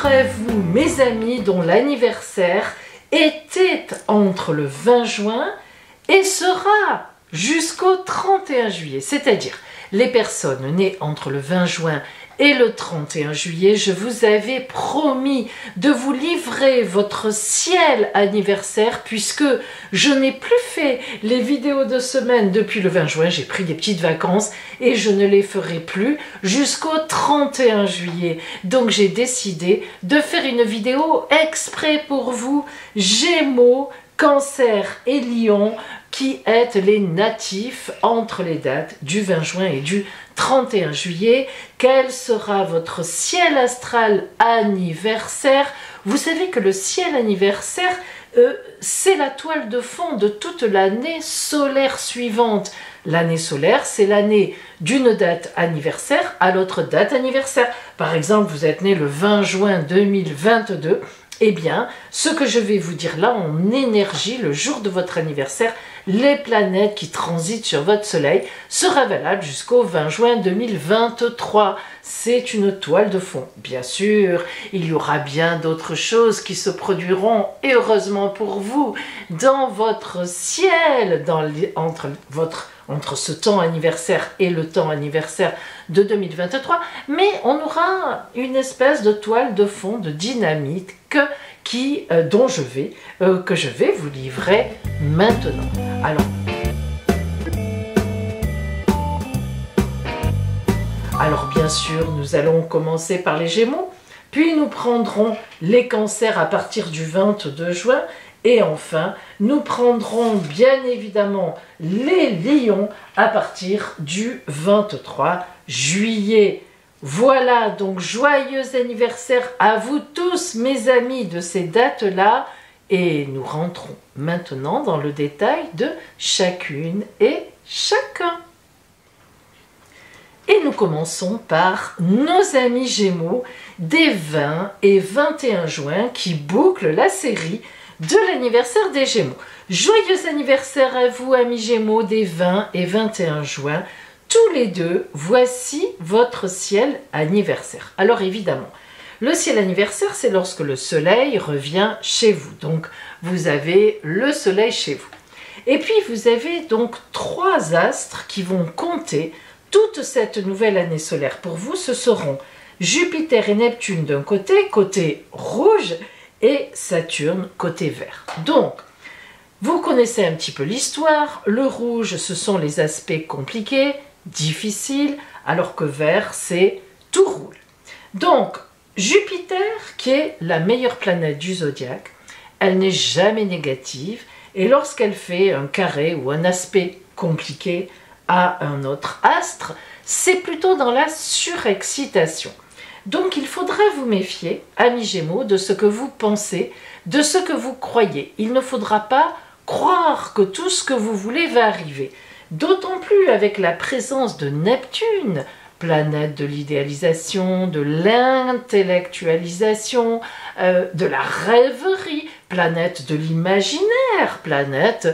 Figurez-vous, mes amis, dont l'anniversaire était entre le 20 juin et sera jusqu'au 31 juillet, c'est-à-dire les personnes nées entre le 20 juin et le 31 juillet, je vous avais promis de vous livrer votre ciel anniversaire puisque je n'ai plus fait les vidéos de semaine depuis le 20 juin, j'ai pris des petites vacances et je ne les ferai plus jusqu'au 31 juillet. Donc j'ai décidé de faire une vidéo exprès pour vous, Gémeaux, Cancer et Lion, qui êtes les natifs entre les dates du 20 juin et du 31 juillet. Quel sera votre ciel astral anniversaire? Vous savez que le ciel anniversaire, c'est la toile de fond de toute l'année solaire suivante. L'année solaire, c'est l'année d'une date anniversaire à l'autre date anniversaire. Par exemple, vous êtes né le 20 juin 2022. Eh bien, ce que je vais vous dire là en énergie, le jour de votre anniversaire, les planètes qui transitent sur votre soleil sera valable jusqu'au 20 juin 2023. C'est une toile de fond. Bien sûr, il y aura bien d'autres choses qui se produiront, et heureusement pour vous, dans votre ciel, entre ce temps anniversaire et le temps anniversaire de 2023, mais on aura une espèce de toile de fond, de dynamique que je vais vous livrer maintenant. Alors bien sûr, nous allons commencer par les Gémeaux, puis nous prendrons les Cancers à partir du 22 juin, et enfin, nous prendrons bien évidemment les Lions à partir du 23 juillet. Voilà, donc joyeux anniversaire à vous tous, mes amis, de ces dates-là. Et nous rentrons maintenant dans le détail de chacune et chacun. Et nous commençons par nos amis Gémeaux des 20 et 21 juin qui bouclent la série de l'anniversaire des Gémeaux. Joyeux anniversaire à vous, amis Gémeaux des 20 et 21 juin. Tous les deux, voici votre ciel anniversaire. Alors évidemment, le ciel anniversaire, c'est lorsque le soleil revient chez vous. Donc, vous avez le soleil chez vous. Et puis, vous avez donc 3 astres qui vont compter toute cette nouvelle année solaire. Pour vous, ce seront Jupiter et Neptune d'un côté rouge, et Saturne côté vert. Donc, vous connaissez un petit peu l'histoire. Le rouge, ce sont les aspects compliqués, difficiles, alors que vert, c'est tout roule. Donc, Jupiter, qui est la meilleure planète du zodiaque, elle n'est jamais négative, et lorsqu'elle fait un carré ou un aspect compliqué à un autre astre, c'est plutôt dans la surexcitation. Donc il faudra vous méfier, amis Gémeaux, de ce que vous pensez, de ce que vous croyez. Il ne faudra pas croire que tout ce que vous voulez va arriver. D'autant plus avec la présence de Neptune, planète de l'idéalisation, de l'intellectualisation, de la rêverie, planète de l'imaginaire, planète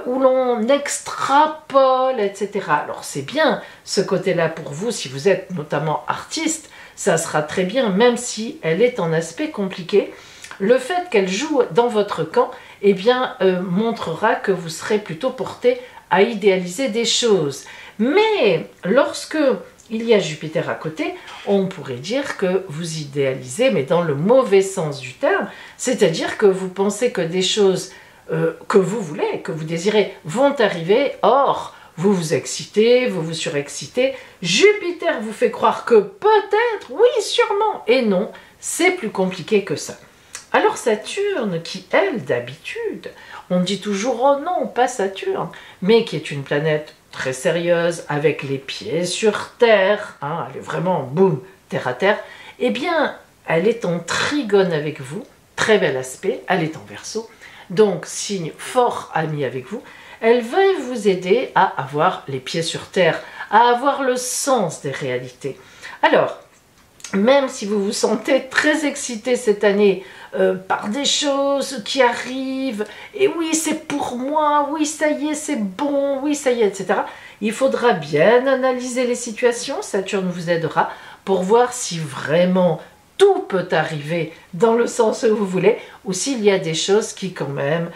où l'on extrapole, etc. Alors c'est bien ce côté-là pour vous, si vous êtes notamment artiste, ça sera très bien, même si elle est en aspect compliqué. Le fait qu'elle joue dans votre camp, eh bien, montrera que vous serez plutôt porté à idéaliser des choses. Mais lorsque il y a Jupiter à côté, on pourrait dire que vous idéalisez, mais dans le mauvais sens du terme, c'est-à-dire que vous pensez que des choses que vous voulez, que vous désirez, vont arriver, or, vous vous excitez, vous vous surexcitez, Jupiter vous fait croire que peut-être, oui, sûrement, et non, c'est plus compliqué que ça. Alors Saturne, qui elle, d'habitude, on dit toujours « oh non, pas Saturne », mais qui est une planète très sérieuse, avec les pieds sur terre, hein, elle est vraiment boum, terre à terre, eh bien, elle est en trigone avec vous, très bel aspect, elle est en Verseau, donc signe fort ami avec vous, elle va vous aider à avoir les pieds sur terre, à avoir le sens des réalités. Alors, même si vous vous sentez très excité cette année par des choses qui arrivent, et oui, c'est pour moi, oui, ça y est, c'est bon, oui, ça y est, etc. Il faudra bien analyser les situations, Saturne vous aidera pour voir si vraiment tout peut arriver dans le sens où vous voulez, ou s'il y a des choses qui quand même,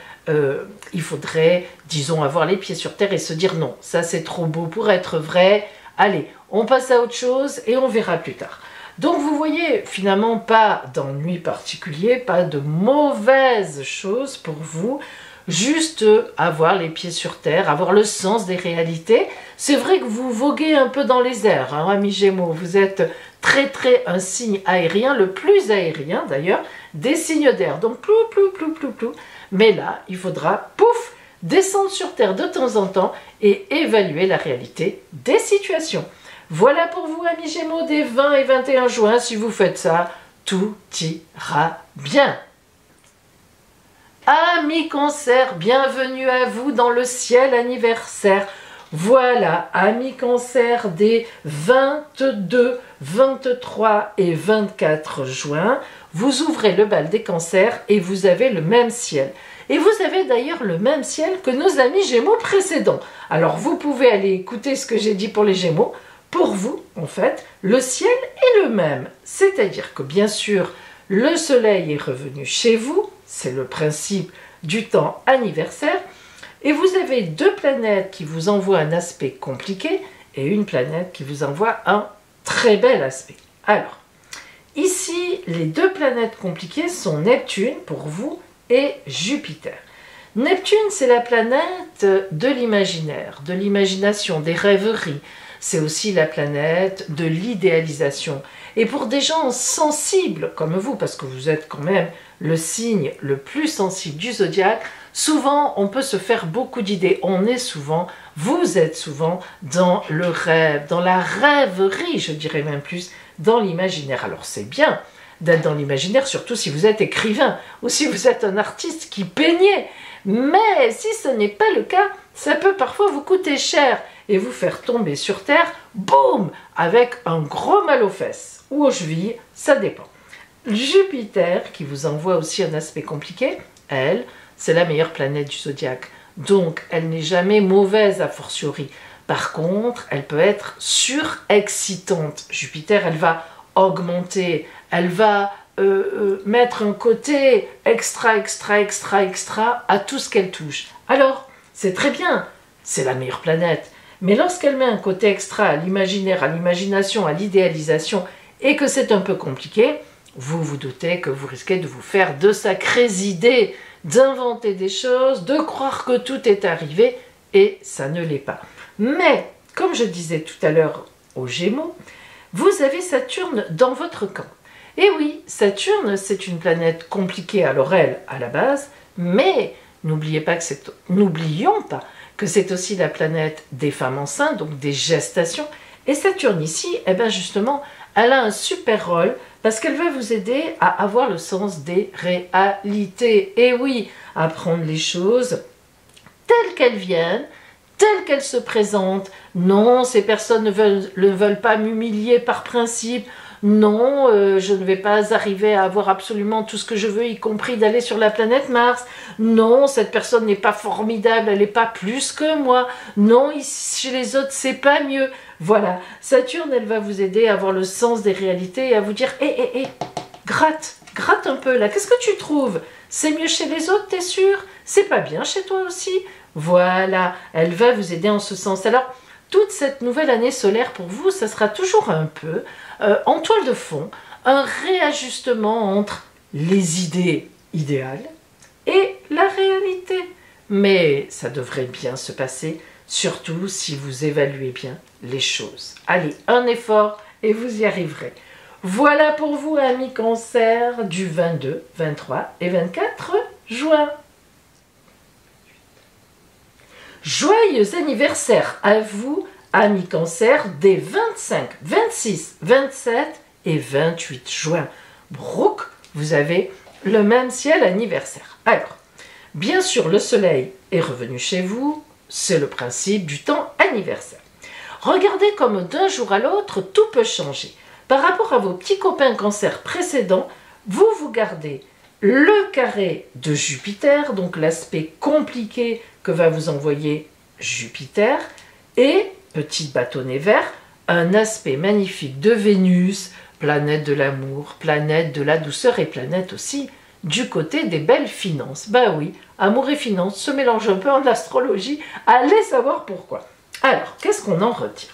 il faudrait, disons, avoir les pieds sur terre et se dire non, ça c'est trop beau pour être vrai, allez, on passe à autre chose et on verra plus tard. Donc vous voyez, finalement, pas d'ennui particulier, pas de mauvaises choses pour vous, juste avoir les pieds sur terre, avoir le sens des réalités. C'est vrai que vous voguez un peu dans les airs, hein, amis Gémeaux, vous êtes très un signe aérien, le plus aérien d'ailleurs, des signes d'air, donc plou. Mais là, il faudra, pouf, descendre sur terre de temps en temps et évaluer la réalité des situations. Voilà pour vous, amis Gémeaux, des 20 et 21 juin. Si vous faites ça, tout ira bien. Amis Cancer, bienvenue à vous dans le ciel anniversaire. Voilà, amis Cancer, des 22, 23 et 24 juin, vous ouvrez le bal des Cancers et vous avez le même ciel. Et vous avez d'ailleurs le même ciel que nos amis Gémeaux précédents. Alors vous pouvez aller écouter ce que j'ai dit pour les Gémeaux. Pour vous, en fait, le ciel est le même. C'est-à-dire que bien sûr, le soleil est revenu chez vous, c'est le principe du temps anniversaire, et vous avez deux planètes qui vous envoient un aspect compliqué et une planète qui vous envoie un très bel aspect. Alors, ici, les deux planètes compliquées sont Neptune pour vous et Jupiter. Neptune, c'est la planète de l'imaginaire, de l'imagination, des rêveries. C'est aussi la planète de l'idéalisation. Et pour des gens sensibles comme vous, parce que vous êtes quand même le signe le plus sensible du zodiaque, souvent on peut se faire beaucoup d'idées. Vous êtes souvent dans le rêve, dans la rêverie, je dirais même plus, dans l'imaginaire. Alors c'est bien d'être dans l'imaginaire, surtout si vous êtes écrivain ou si vous êtes un artiste qui peignait. Mais si ce n'est pas le cas, ça peut parfois vous coûter cher et vous faire tomber sur terre, boum, avec un gros mal aux fesses ou aux chevilles, ça dépend. Jupiter, qui vous envoie aussi un aspect compliqué, elle, c'est la meilleure planète du zodiaque. Donc, elle n'est jamais mauvaise a fortiori. Par contre, elle peut être surexcitante. Jupiter, elle va augmenter, elle va mettre un côté extra à tout ce qu'elle touche. Alors, c'est très bien, c'est la meilleure planète. Mais lorsqu'elle met un côté extra à l'imaginaire, à l'imagination, à l'idéalisation, et que c'est un peu compliqué, vous vous doutez que vous risquez de vous faire de sacrées idées, d'inventer des choses, de croire que tout est arrivé, et ça ne l'est pas. Mais, comme je disais tout à l'heure aux Gémeaux, vous avez Saturne dans votre camp. Et oui, Saturne, c'est une planète compliquée à l'oreille à la base, mais n'oublions pas que c'est aussi la planète des femmes enceintes, donc des gestations. Et Saturne ici, eh bien justement, elle a un super rôle parce qu'elle va vous aider à avoir le sens des réalités. Et oui, à prendre les choses telles qu'elles viennent, telles qu'elles se présentent. Non, ces personnes ne veulent pas m'humilier par principe. Non, je ne vais pas arriver à avoir absolument tout ce que je veux, y compris d'aller sur la planète Mars. Non, cette personne n'est pas formidable, elle n'est pas plus que moi. Non, ici, chez les autres, c'est pas mieux. Voilà, Saturne, elle va vous aider à avoir le sens des réalités et à vous dire, gratte un peu là, qu'est-ce que tu trouves? C'est mieux chez les autres, t'es sûr? C'est pas bien chez toi aussi? Voilà, elle va vous aider en ce sens. Alors, toute cette nouvelle année solaire pour vous, ça sera toujours un peu, en toile de fond, un réajustement entre les idées idéales et la réalité. Mais ça devrait bien se passer, surtout si vous évaluez bien les choses. Allez, un effort et vous y arriverez. Voilà pour vous, amis Cancer, du 22, 23 et 24 juin. Joyeux anniversaire à vous, amis Cancer, des 25, 26, 27 et 28 juin. Brooke, vous avez le même ciel anniversaire. Alors, bien sûr, le soleil est revenu chez vous, c'est le principe du temps anniversaire. Regardez comme d'un jour à l'autre, tout peut changer. Par rapport à vos petits copains Cancer précédents, vous gardez le carré de Jupiter, donc l'aspect compliqué que va vous envoyer Jupiter, et, petit bâtonnet vert, un aspect magnifique de Vénus, planète de l'amour, planète de la douceur et planète aussi du côté des belles finances. Ben oui, amour et finances se mélangent un peu en astrologie, allez savoir pourquoi. Alors, qu'est-ce qu'on en retire?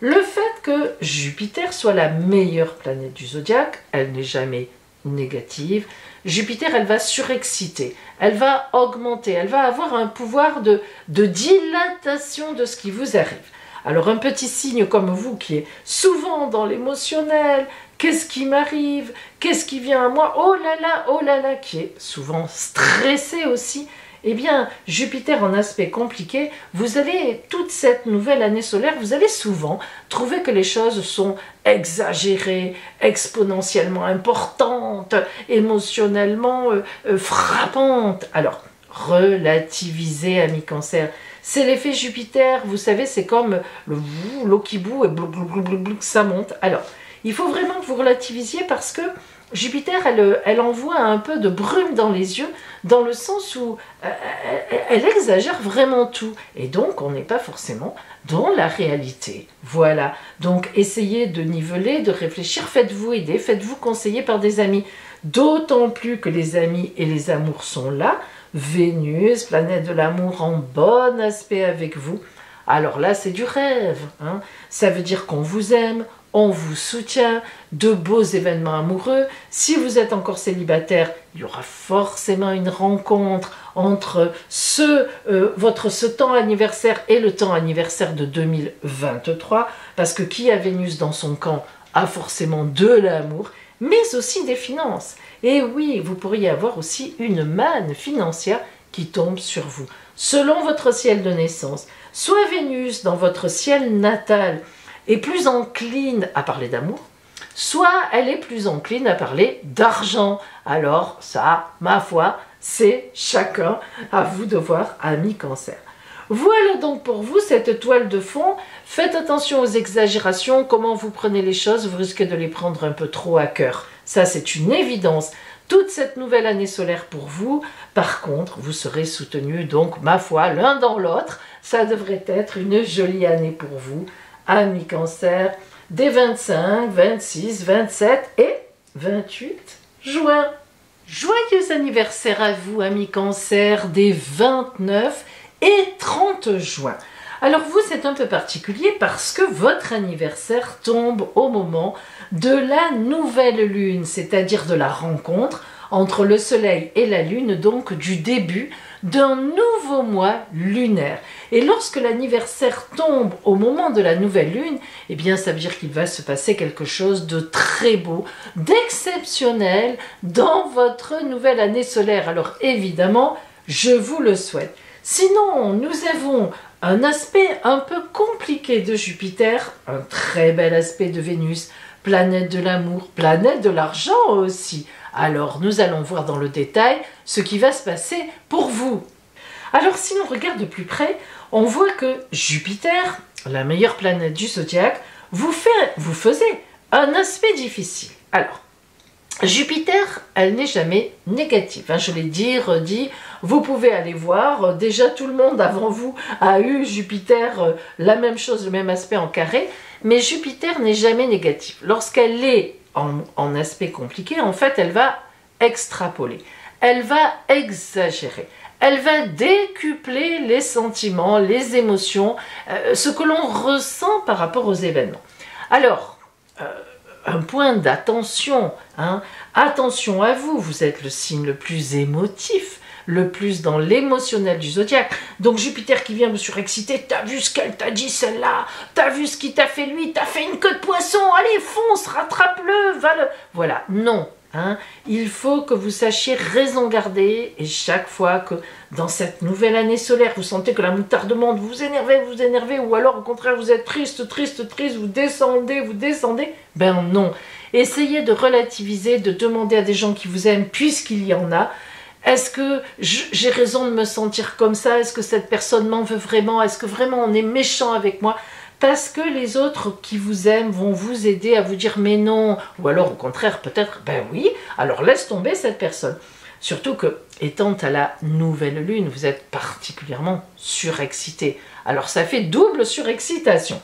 Le fait que Jupiter soit la meilleure planète du zodiaque, elle n'est jamais négative. Jupiter, elle va surexciter, elle va augmenter, elle va avoir un pouvoir de dilatation de ce qui vous arrive. Alors un petit signe comme vous qui est souvent dans l'émotionnel, qu'est-ce qui m'arrive, qu'est-ce qui vient à moi, oh là là, qui est souvent stressé aussi, eh bien Jupiter en aspect compliqué, vous allez, toute cette nouvelle année solaire, vous allez souvent trouver que les choses sont exagérées, exponentiellement importantes, émotionnellement frappantes. Alors, relativisez, amis Cancer. C'est l'effet Jupiter, vous savez, c'est comme l'eau qui bout et blou, blou, blou, blou, blou, ça monte. Alors, il faut vraiment que vous relativisiez parce que Jupiter, elle envoie un peu de brume dans les yeux, dans le sens où elle exagère vraiment tout. Et donc, on n'est pas forcément dans la réalité. Voilà. Donc, essayez de niveler, de réfléchir, faites-vous aider, faites-vous conseiller par des amis. D'autant plus que les amis et les amours sont là. Vénus, planète de l'amour en bon aspect avec vous. Alors là, c'est du rêve. Hein. Ça veut dire qu'on vous aime, on vous soutient, de beaux événements amoureux. Si vous êtes encore célibataire, il y aura forcément une rencontre entre ce temps anniversaire et le temps anniversaire de 2023, parce que qui a Vénus dans son camp a forcément de l'amour, mais aussi des finances. Et oui, vous pourriez avoir aussi une manne financière qui tombe sur vous. Selon votre ciel de naissance, soit Vénus dans votre ciel natal est plus encline à parler d'amour, soit elle est plus encline à parler d'argent. Alors ça, ma foi, c'est chacun à vous de voir, amis Cancer. Voilà donc pour vous cette toile de fond. Faites attention aux exagérations, comment vous prenez les choses, vous risquez de les prendre un peu trop à cœur. Ça, c'est une évidence. Toute cette nouvelle année solaire pour vous, par contre, vous serez soutenu, donc, ma foi, l'un dans l'autre. Ça devrait être une jolie année pour vous, amis Cancer, des 25, 26, 27 et 28 juin. Joyeux anniversaire à vous, amis Cancer, des 29 et 30 juin. Alors vous, c'est un peu particulier parce que votre anniversaire tombe au moment de la nouvelle lune, c'est-à-dire de la rencontre entre le soleil et la lune, donc du début d'un nouveau mois lunaire. Et lorsque l'anniversaire tombe au moment de la nouvelle lune, eh bien ça veut dire qu'il va se passer quelque chose de très beau, d'exceptionnel dans votre nouvelle année solaire. Alors évidemment, je vous le souhaite. Sinon, nous avons un aspect un peu compliqué de Jupiter, un très bel aspect de Vénus, planète de l'amour, planète de l'argent aussi. Alors, nous allons voir dans le détail ce qui va se passer pour vous. Alors, si l'on regarde de plus près, on voit que Jupiter, la meilleure planète du zodiaque, vous faisait un aspect difficile. Alors, Jupiter, elle n'est jamais négative. Hein, je l'ai dit, redit, vous pouvez aller voir. Déjà, tout le monde avant vous a eu Jupiter, la même chose, le même aspect en carré. Mais Jupiter n'est jamais négative. Lorsqu'elle est en aspect compliqué, en fait, elle va extrapoler. Elle va exagérer. Elle va décupler les sentiments, les émotions, ce que l'on ressent par rapport aux événements. Alors, un point d'attention, hein. Attention à vous, vous êtes le signe le plus émotif, le plus dans l'émotionnel du zodiaque. Donc Jupiter qui vient me surexciter, t'as vu ce qu'elle t'a dit celle-là, t'as vu ce qu'il t'a fait lui, t'as fait une queue de poisson, allez fonce, rattrape-le, va le... Voilà, non. Hein, il faut que vous sachiez raison garder et chaque fois que dans cette nouvelle année solaire vous sentez que la moutarde monte, vous énervez ou alors au contraire vous êtes triste, vous descendez, ben non. Essayez de relativiser, de demander à des gens qui vous aiment puisqu'il y en a. Est-ce que j'ai raison de me sentir comme ça? Est-ce que cette personne m'en veut vraiment? Est-ce que vraiment on est méchant avec moi? Parce que les autres qui vous aiment vont vous aider à vous dire mais non, ou alors au contraire peut-être ben oui, alors laisse tomber cette personne. Surtout que, étant à la nouvelle lune, vous êtes particulièrement surexcité. Alors ça fait double surexcitation.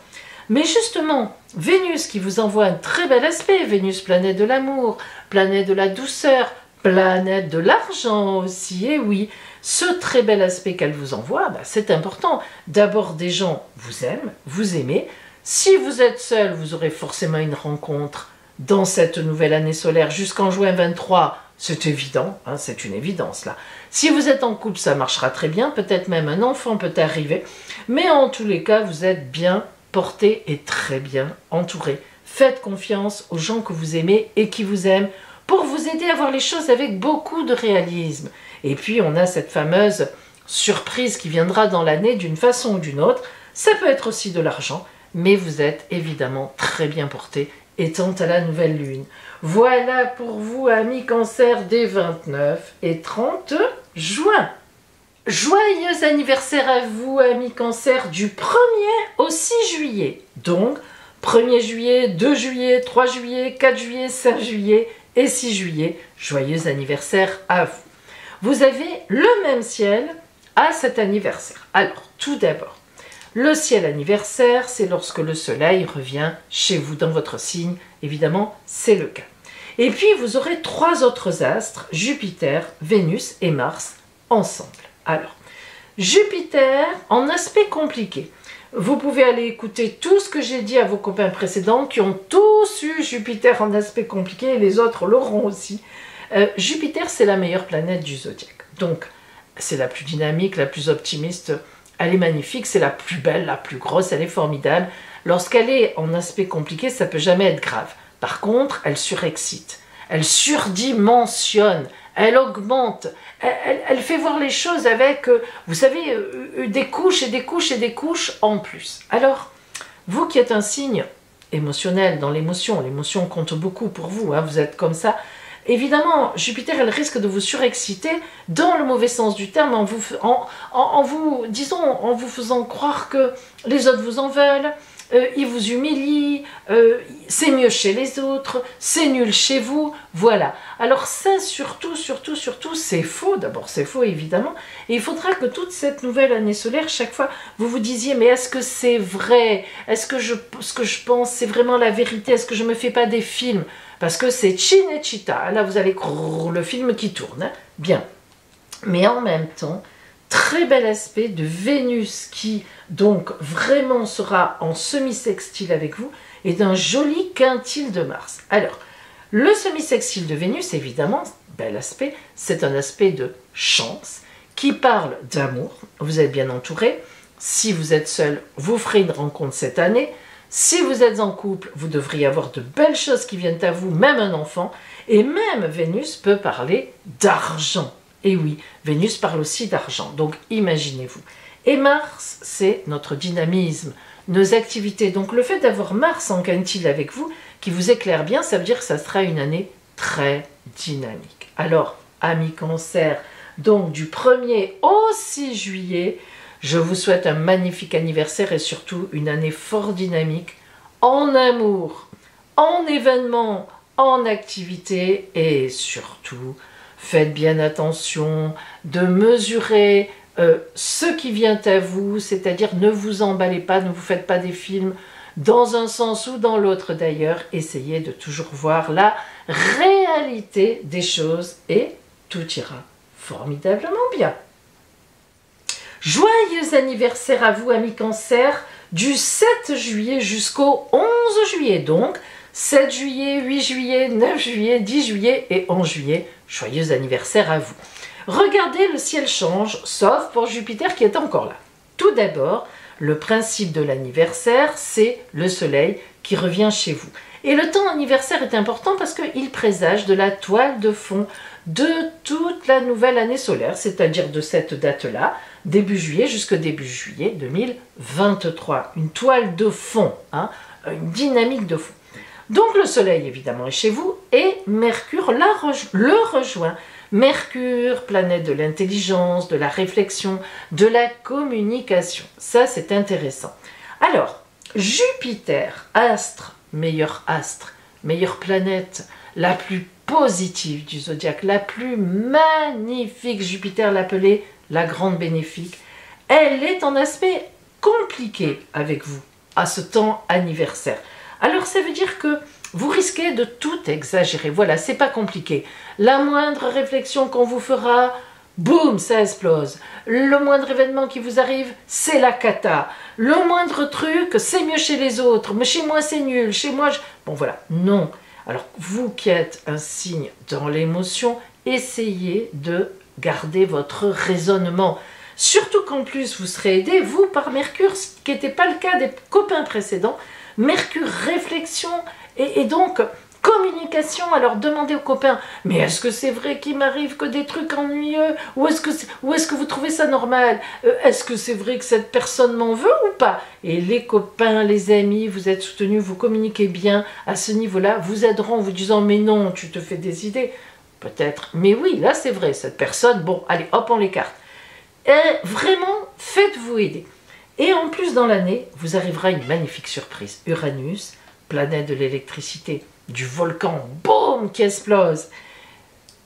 Mais justement, Vénus qui vous envoie un très bel aspect, Vénus planète de l'amour, planète de la douceur, planète de l'argent aussi, et oui, ce très bel aspect qu'elle vous envoie, c'est important. D'abord, des gens vous aiment, vous aimez. Si vous êtes seul, vous aurez forcément une rencontre dans cette nouvelle année solaire jusqu'en juin 23, c'est évident, hein, c'est une évidence là. Si vous êtes en couple, ça marchera très bien, peut-être même un enfant peut arriver, mais en tous les cas, vous êtes bien porté et très bien entouré. Faites confiance aux gens que vous aimez et qui vous aiment pour vous aider à voir les choses avec beaucoup de réalisme. Et puis, on a cette fameuse surprise qui viendra dans l'année d'une façon ou d'une autre. Ça peut être aussi de l'argent, mais vous êtes évidemment très bien porté étant à la nouvelle lune. Voilà pour vous, amis Cancer, des 29 et 30 juin. Joyeux anniversaire à vous, amis Cancer, du 1er au 6 juillet. Donc, 1er juillet, 2 juillet, 3 juillet, 4 juillet, 5 juillet et 6 juillet. Joyeux anniversaire à vous. Vous avez le même ciel à cet anniversaire. Alors, tout d'abord, le ciel anniversaire, c'est lorsque le soleil revient chez vous, dans votre signe. Évidemment, c'est le cas. Et puis, vous aurez 3 autres astres, Jupiter, Vénus et Mars, ensemble. Alors, Jupiter, en aspect compliqué. Vous pouvez aller écouter tout ce que j'ai dit à vos copains précédents qui ont tous eu Jupiter en aspect compliqué et les autres l'auront aussi. Jupiter, c'est la meilleure planète du zodiaque. Donc, c'est la plus dynamique, la plus optimiste. Elle est magnifique, c'est la plus belle, la plus grosse, elle est formidable. Lorsqu'elle est en aspect compliqué, ça ne peut jamais être grave. Par contre, elle surexcite, elle surdimensionne, elle augmente, elle fait voir les choses avec, vous savez, des couches et des couches et des couches en plus. Alors, vous qui êtes un signe émotionnel, dans l'émotion, l'émotion compte beaucoup pour vous, hein, vous êtes comme ça. Évidemment, Jupiter, elle risque de vous surexciter dans le mauvais sens du terme, en vous faisant croire que les autres vous en veulent, ils vous humilient, c'est mieux chez les autres, c'est nul chez vous, voilà. Alors ça, surtout, c'est faux. D'abord, c'est faux, évidemment. Et il faudra que toute cette nouvelle année solaire, chaque fois, vous vous disiez, mais est-ce que c'est vrai? Est-ce que ce que je pense, c'est vraiment la vérité? Est-ce que je ne me fais pas des films? Parce que c'est Cinecittà, là vous allez le film qui tourne, hein. Bien. Mais en même temps, très bel aspect de Vénus qui donc vraiment sera en semi-sextile avec vous et d'un joli quintile de Mars. Alors, le semi-sextile de Vénus, évidemment, bel aspect, c'est un aspect de chance qui parle d'amour. Vous êtes bien entouré. Si vous êtes seul, vous ferez une rencontre cette année. Si vous êtes en couple, vous devriez avoir de belles choses qui viennent à vous, même un enfant. Et même Vénus peut parler d'argent. Et oui, Vénus parle aussi d'argent. Donc imaginez-vous. Et Mars, c'est notre dynamisme, nos activités. Donc le fait d'avoir Mars en quintile avec vous, qui vous éclaire bien, ça veut dire que ça sera une année très dynamique. Alors, amis Cancer, donc du 1er au 6 juillet, je vous souhaite un magnifique anniversaire et surtout une année fort dynamique, en amour, en événements, en activité et surtout, faites bien attention de mesurer ce qui vient à vous, c'est-à-dire ne vous emballez pas, ne vous faites pas des films dans un sens ou dans l'autre d'ailleurs, essayez de toujours voir la réalité des choses et tout ira formidablement bien. Joyeux anniversaire à vous, amis Cancer, du 7 juillet jusqu'au 11 juillet. Donc, 7 juillet, 8 juillet, 9 juillet, 10 juillet et 11 juillet. Joyeux anniversaire à vous. Regardez, le ciel change, sauf pour Jupiter qui est encore là. Tout d'abord, le principe de l'anniversaire, c'est le soleil qui revient chez vous. Et le temps anniversaire est important parce qu'il présage de la toile de fond de toute la nouvelle année solaire, c'est-à-dire de cette date-là, début juillet jusqu'au début juillet 2023. Une toile de fond, hein, une dynamique de fond. Donc le soleil évidemment est chez vous et Mercure le rejoint. Mercure, planète de l'intelligence, de la réflexion, de la communication. Ça c'est intéressant. Alors, Jupiter, astre, meilleure planète, la plus positive du zodiaque, la plus magnifique, Jupiter l'appelait la grande bénéfique, elle est en aspect compliqué avec vous. à ce temps anniversaire. Alors ça veut dire que vous risquez de tout exagérer. Voilà, c'est pas compliqué. La moindre réflexion qu'on vous fera, boum, ça explose. Le moindre événement qui vous arrive, c'est la cata. Le moindre truc, c'est mieux chez les autres. Mais chez moi, c'est nul. Chez moi, bon voilà, non. Alors, vous qui êtes un signe dans l'émotion, essayez de garder votre raisonnement. Surtout qu'en plus, vous serez aidé, vous, par Mercure, ce qui n'était pas le cas des copains précédents. Mercure, réflexion et donc communication. Alors demandez aux copains, mais est-ce que c'est vrai qu'il m'arrive que des trucs ennuyeux, ou est-ce que vous trouvez ça normal, est-ce que c'est vrai que cette personne m'en veut ou pas? Et les copains, les amis, vous êtes soutenus, vous communiquez bien à ce niveau-là, vous aideront en vous disant mais non, tu te fais des idées, peut-être, mais oui, là c'est vrai, cette personne, bon, allez, hop, on l'écarte. Vraiment, faites-vous aider. Et en plus, dans l'année, vous arrivera une magnifique surprise. Uranus, planète de l'électricité, du volcan, boum, qui explose.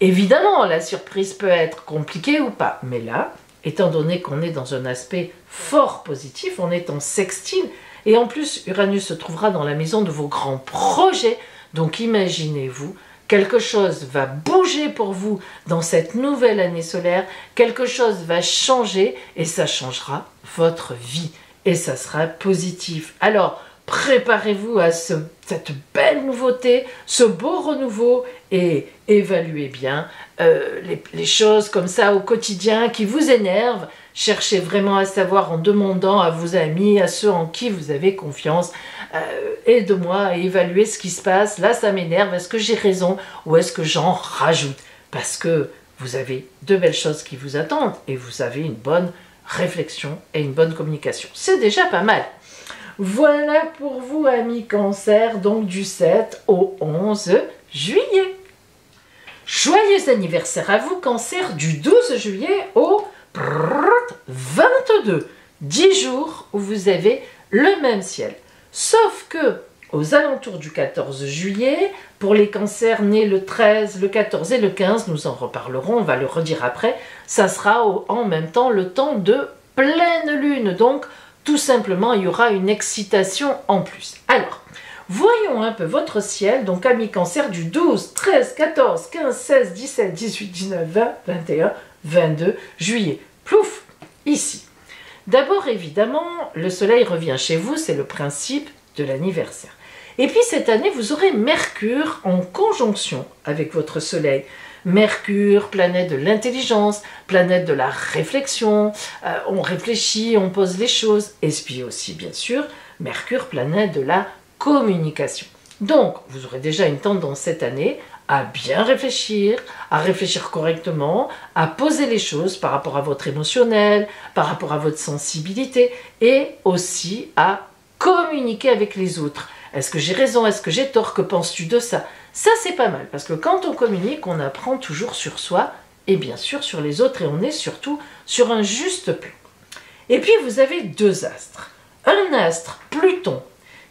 Évidemment, la surprise peut être compliquée ou pas. Mais là, étant donné qu'on est dans un aspect fort positif, on est en sextile. Et en plus, Uranus se trouvera dans la maison de vos grands projets. Donc imaginez-vous, quelque chose va bouger pour vous dans cette nouvelle année solaire, quelque chose va changer et ça changera votre vie et ça sera positif. Alors, préparez-vous à cette belle nouveauté, ce beau renouveau et évaluez bien les choses comme ça au quotidien qui vous énervent. Cherchez vraiment à savoir en demandant à vos amis, à ceux en qui vous avez confiance, aide-moi à évaluer ce qui se passe, là ça m'énerve, est-ce que j'ai raison ou est-ce que j'en rajoute? Parce que vous avez de belles choses qui vous attendent et vous avez une bonne réflexion et une bonne communication. C'est déjà pas mal. Voilà pour vous amis Cancer, donc du 7 au 11 juillet. Joyeux anniversaire à vous Cancer, du 12 juillet au 22. 10 jours où vous avez le même ciel. Sauf que aux alentours du 14 juillet, pour les cancers nés le 13, le 14 et le 15, nous en reparlerons, on va le redire après, ça sera en même temps le temps de pleine lune. Donc, tout simplement, il y aura une excitation en plus. Alors, voyons un peu votre ciel. Donc, amis Cancer du 12, 13, 14, 15, 16, 17, 18, 19, 20, 21, 22 juillet. Plouf, ici. D'abord, évidemment, le soleil revient chez vous, c'est le principe de l'anniversaire. Et puis, cette année, vous aurez Mercure en conjonction avec votre soleil. Mercure, planète de l'intelligence, planète de la réflexion, on réfléchit, on pose les choses. Et puis aussi, bien sûr, Mercure, planète de la communication. Donc, vous aurez déjà une tendance cette année à bien réfléchir, à réfléchir correctement, à poser les choses par rapport à votre émotionnel, par rapport à votre sensibilité et aussi à communiquer avec les autres. Est-ce que j'ai raison? Est-ce que j'ai tort? Que penses-tu de ça? Ça, c'est pas mal, parce que quand on communique, on apprend toujours sur soi et bien sûr sur les autres, et on est surtout sur un juste plan. Et puis, vous avez deux astres. Un astre, Pluton,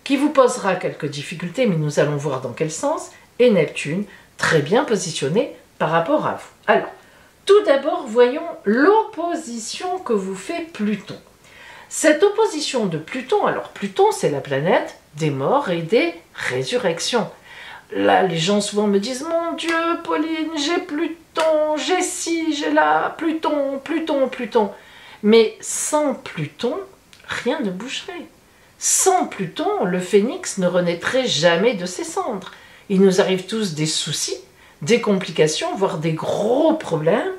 qui vous posera quelques difficultés, mais nous allons voir dans quel sens, et Neptune, très bien positionné par rapport à vous. Alors, tout d'abord, voyons l'opposition que vous fait Pluton. Cette opposition de Pluton, alors Pluton, c'est la planète des morts et des résurrections. Là, les gens souvent me disent « Mon Dieu, Pauline, j'ai Pluton, j'ai ci, j'ai là, Pluton, Pluton, Pluton. » Mais sans Pluton, rien ne bougerait. Sans Pluton, le phénix ne renaîtrait jamais de ses cendres. Il nous arrive tous des soucis, des complications, voire des gros problèmes.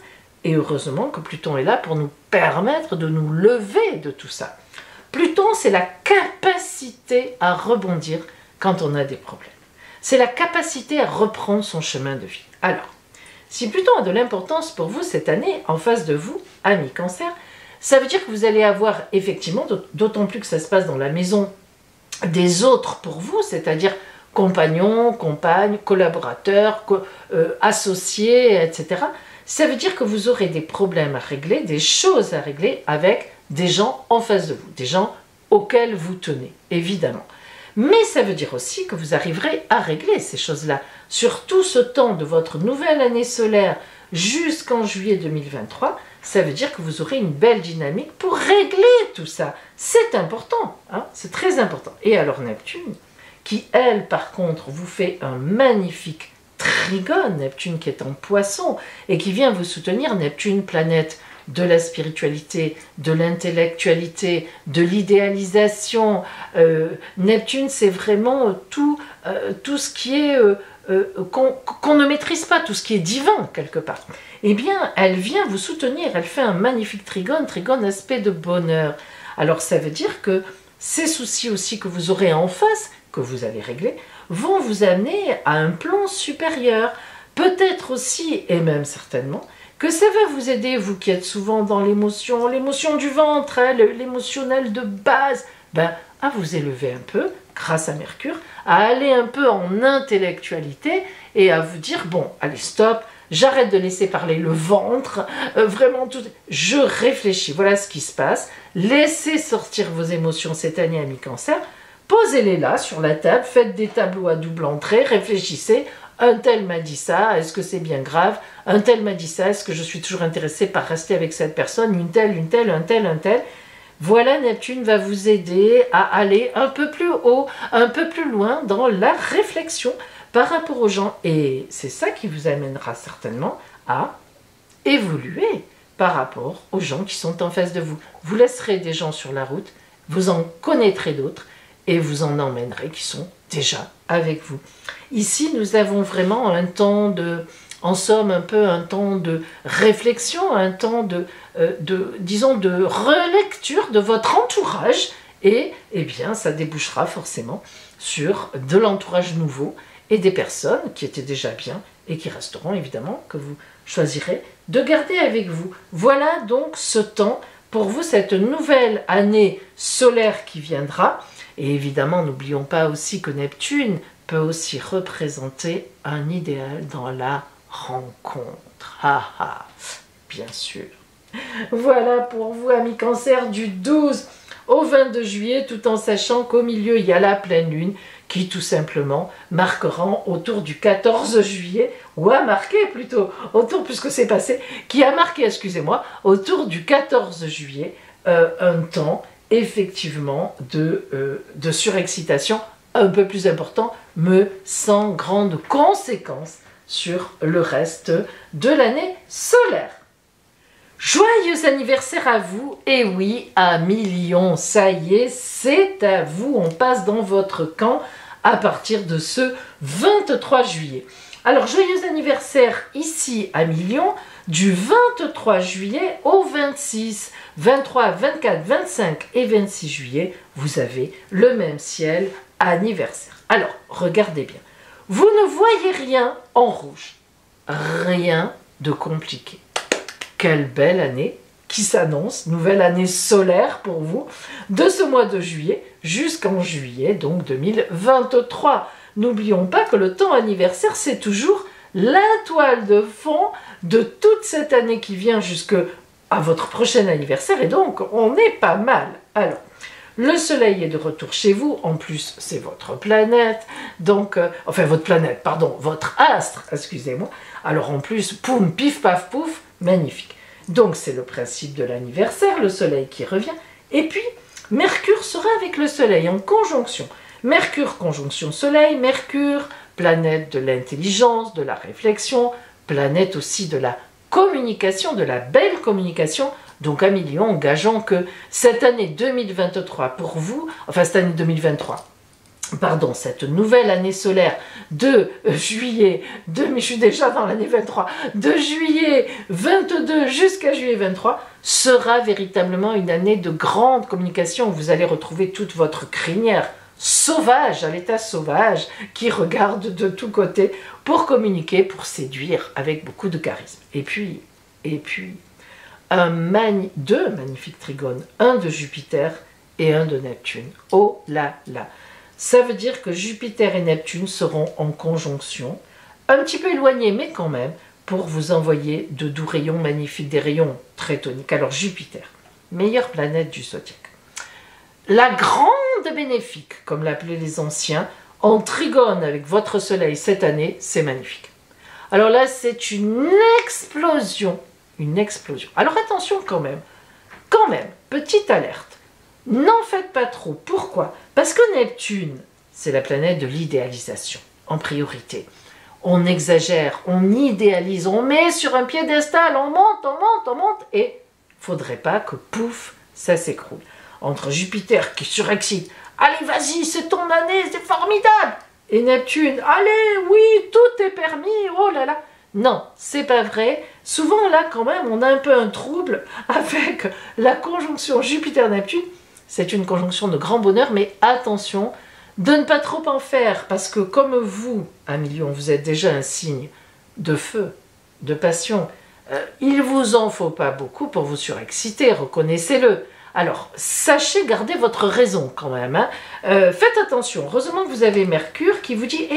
Et heureusement que Pluton est là pour nous permettre de nous lever de tout ça. Pluton, c'est la capacité à rebondir quand on a des problèmes. C'est la capacité à reprendre son chemin de vie. Alors, si Pluton a de l'importance pour vous cette année, en face de vous, amis Cancer, ça veut dire que vous allez avoir effectivement, d'autant plus que ça se passe dans la maison des autres pour vous, c'est-à-dire compagnons, compagnes, collaborateurs, associés, etc. Ça veut dire que vous aurez des problèmes à régler, des choses à régler avec des gens en face de vous, des gens auxquels vous tenez, évidemment. Mais ça veut dire aussi que vous arriverez à régler ces choses-là. Sur tout ce temps de votre nouvelle année solaire jusqu'en juillet 2023, ça veut dire que vous aurez une belle dynamique pour régler tout ça. C'est important, hein, c'est très important. Et alors Neptune, qui elle par contre vous fait un magnifique trigone, Neptune qui est en Poisson et qui vient vous soutenir, Neptune, planète de la spiritualité, de l'intellectualité, de l'idéalisation. Neptune, c'est vraiment tout ce qui est qu'on ne maîtrise pas, tout ce qui est divin quelque part. Eh bien, elle vient vous soutenir, elle fait un magnifique trigone, aspect de bonheur. Alors ça veut dire que ces soucis aussi que vous aurez en face, que vous avez réglés, vont vous amener à un plan supérieur. Peut-être aussi, et même certainement, que ça va vous aider, vous qui êtes souvent dans l'émotion du ventre, hein, l'émotionnel de base, à vous élever un peu, grâce à Mercure, à aller un peu en intellectualité et à vous dire, bon, allez, stop, j'arrête de laisser parler le ventre, vraiment tout, je réfléchis, voilà ce qui se passe, laissez sortir vos émotions cette année, ami Cancer, posez-les là, sur la table, faites des tableaux à double entrée, réfléchissez, un tel m'a dit ça, est-ce que c'est bien grave? Un tel m'a dit ça, est-ce que je suis toujours intéressée par rester avec cette personne? Une telle, un tel. Voilà, Neptune va vous aider à aller un peu plus haut, un peu plus loin dans la réflexion par rapport aux gens. Et c'est ça qui vous amènera certainement à évoluer par rapport aux gens qui sont en face de vous. Vous laisserez des gens sur la route, vous en connaîtrez d'autres et vous en emmènerez qui sont déjà avec vous. Ici, nous avons vraiment un temps de, en somme, un peu un temps de réflexion, un temps disons, de relecture de votre entourage et, eh bien, ça débouchera forcément sur de l'entourage nouveau et des personnes qui étaient déjà bien et qui resteront évidemment, que vous choisirez de garder avec vous. Voilà donc ce temps pour vous, cette nouvelle année solaire qui viendra. Et évidemment, n'oublions pas aussi que Neptune peut aussi représenter un idéal dans la rencontre. Bien sûr. Voilà pour vous, amis Cancer, du 12 au 22 juillet, tout en sachant qu'au milieu, il y a la pleine lune qui, tout simplement, marquera autour du 14 juillet, ou a marqué plutôt, puisque c'est passé, qui a marqué, excusez-moi, autour du 14 juillet, un temps, effectivement, de surexcitation un peu plus important, mais sans grande conséquence sur le reste de l'année solaire. Joyeux anniversaire à vous, et oui, à Lion, ça y est, c'est à vous, on passe dans votre camp à partir de ce 23 juillet. Alors, joyeux anniversaire ici à Lion, du 23 juillet au 26, 23, 24, 25 et 26 juillet, vous avez le même ciel anniversaire. Alors, regardez bien, vous ne voyez rien en rouge, rien de compliqué. Quelle belle année qui s'annonce, nouvelle année solaire pour vous, de ce mois de juillet jusqu'en juillet, donc 2023. N'oublions pas que le temps anniversaire, c'est toujours la toile de fond de toute cette année qui vient jusqu'à votre prochain anniversaire, et donc on est pas mal. Alors, le soleil est de retour chez vous, en plus c'est votre planète, donc, enfin votre planète, pardon, votre astre, excusez-moi. Alors en plus, poum, pif, paf, pouf, magnifique. Donc c'est le principe de l'anniversaire, le soleil qui revient, et puis Mercure sera avec le soleil en conjonction. Mercure, conjonction soleil, Mercure, planète de l'intelligence, de la réflexion, planète aussi de la communication, de la belle communication. Donc à Lion, gageons que cette année 2023 pour vous, enfin cette année 2023, pardon, cette nouvelle année solaire de juillet, je suis déjà dans l'année 23, de juillet 22 jusqu'à juillet 23, sera véritablement une année de grande communication où vous allez retrouver toute votre crinière sauvage, à l'état sauvage, qui regarde de tous côtés pour communiquer, pour séduire avec beaucoup de charisme. Et puis, deux magnifiques trigones, un de Jupiter et un de Neptune. Oh là là! Ça veut dire que Jupiter et Neptune seront en conjonction, un petit peu éloignés, mais quand même, pour vous envoyer de doux rayons magnifiques, des rayons très toniques. Alors Jupiter, meilleure planète du zodiaque. La grande bénéfique, comme l'appelaient les anciens, en trigone avec votre soleil cette année, c'est magnifique. Alors là, c'est une explosion une explosion. Alors attention quand même, petite alerte, n'en faites pas trop. Pourquoi? Parce que Neptune, c'est la planète de l'idéalisation, en priorité. On exagère, on idéalise, on met sur un piédestal, on monte, et faudrait pas que pouf, ça s'écroule. Entre Jupiter qui surexcite, allez vas-y, c'est ton année, c'est formidable, et Neptune, allez, oui, tout est permis, oh là là. Non, c'est pas vrai. Souvent là quand même, on a un peu un trouble avec la conjonction Jupiter-Neptune. C'est une conjonction de grand bonheur, mais attention de ne pas trop en faire, parce que comme vous, un million, vous êtes déjà un signe de feu, de passion. Il vous en faut pas beaucoup pour vous surexciter, reconnaissez-le. Alors, sachez garder votre raison quand même. Hein. Faites attention. Heureusement que vous avez Mercure qui vous dit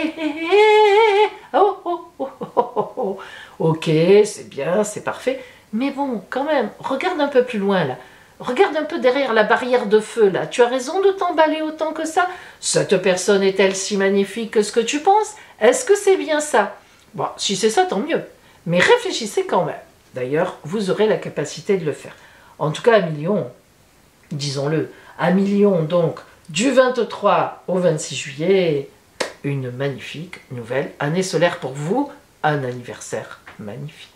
oh. Ok, c'est bien, c'est parfait. Mais bon, quand même, regarde un peu plus loin là. Regarde un peu derrière la barrière de feu là. Tu as raison de t'emballer autant que ça. Cette personne est-elle si magnifique que ce que tu penses? Est-ce que c'est bien ça? Bon, si c'est ça, tant mieux. Mais réfléchissez quand même. D'ailleurs, vous aurez la capacité de le faire. En tout cas, un million, disons-le, un million donc du 23 au 26 juillet, une magnifique nouvelle année solaire pour vous, un anniversaire magnifique.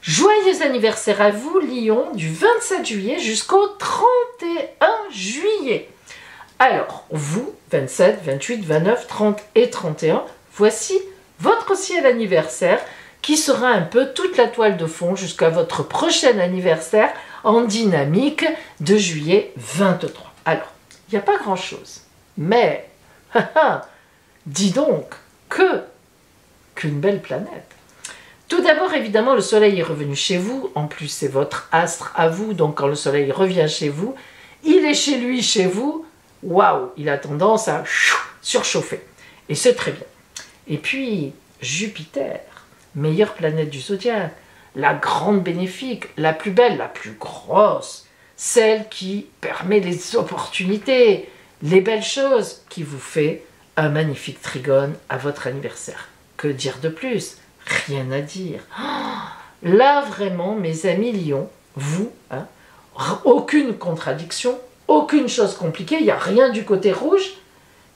Joyeux anniversaire à vous, Lion, du 27 juillet jusqu'au 31 juillet. Alors, vous, 27, 28, 29, 30 et 31, voici votre ciel anniversaire qui sera un peu toute la toile de fond jusqu'à votre prochain anniversaire en dynamique de juillet 23. Alors, il n'y a pas grand-chose, mais, dis donc, qu'une belle planète. Tout d'abord, évidemment, le soleil est revenu chez vous. En plus, c'est votre astre à vous. Donc, quand le soleil revient chez vous, il est chez lui, chez vous. Waouh, il a tendance à surchauffer. Et c'est très bien. Et puis, Jupiter, meilleure planète du zodiaque, la grande bénéfique, la plus belle, la plus grosse, celle qui permet les opportunités, les belles choses, qui vous fait un magnifique trigone à votre anniversaire. Que dire de plus? Rien à dire. Là, vraiment, mes amis Lions, vous, hein, aucune contradiction, aucune chose compliquée, il n'y a rien du côté rouge,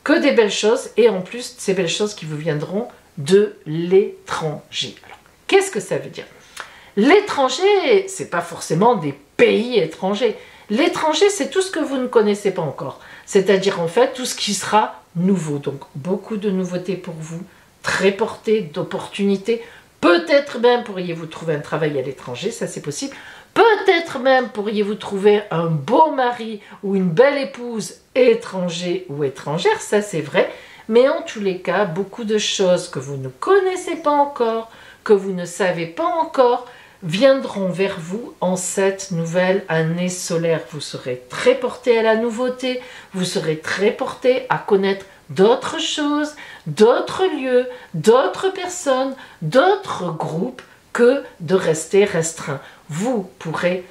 que des belles choses, et en plus, ces belles choses qui vous viendront de l'étranger. Alors, qu'est-ce que ça veut dire? L'étranger, c'est pas forcément des pays étrangers. L'étranger, c'est tout ce que vous ne connaissez pas encore. C'est-à-dire, en fait, tout ce qui sera nouveau. Donc, beaucoup de nouveautés pour vous, très portées d'opportunités. Peut-être même pourriez-vous trouver un travail à l'étranger, ça c'est possible. Peut-être même pourriez-vous trouver un beau mari ou une belle épouse étranger ou étrangère, ça c'est vrai. Mais en tous les cas, beaucoup de choses que vous ne connaissez pas encore, que vous ne savez pas encore, viendront vers vous en cette nouvelle année solaire. Vous serez très porté à la nouveauté, vous serez très porté à connaître d'autres choses, d'autres lieux, d'autres personnes, d'autres groupes que de rester restreint. Vous pourrez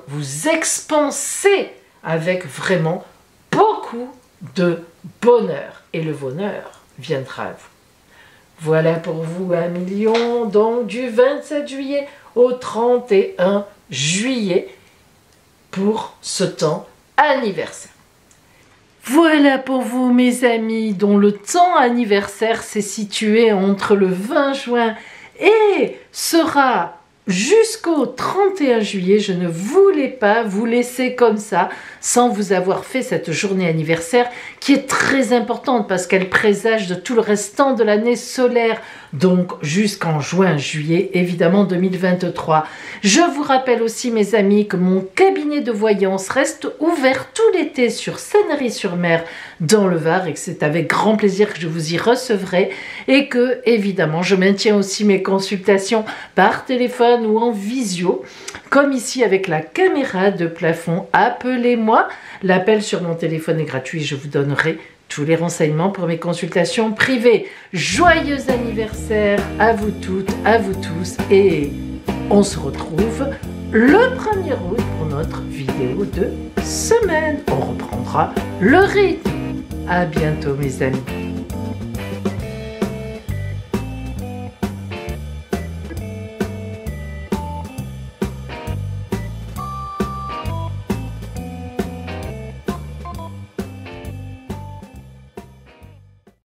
vous expanser avec vraiment beaucoup de bonheur. Et le bonheur viendra à vous. Voilà pour vous 1 million, donc du 27 juillet au 31 juillet pour ce temps anniversaire. Voilà pour vous mes amis, dont le temps anniversaire s'est situé entre le 20 juin et sera jusqu'au 31 juillet. Je ne voulais pas vous laisser comme ça, sans vous avoir fait cette journée anniversaire qui est très importante parce qu'elle présage de tout le restant de l'année solaire, donc jusqu'en juin-juillet, évidemment 2023. Je vous rappelle aussi, mes amis, que mon cabinet de voyance reste ouvert tout l'été sur Sanary-sur-Mer, dans le Var, et que c'est avec grand plaisir que je vous y recevrai, et que, évidemment, je maintiens aussi mes consultations par téléphone ou en visio, comme ici avec la caméra de plafond. Appelez-moi, l'appel sur mon téléphone est gratuit, je vous donnerai tous les renseignements pour mes consultations privées. Joyeux anniversaire à vous toutes, à vous tous, et on se retrouve le 1er août pour notre vidéo de semaine. On reprendra le rythme. À bientôt mes amis.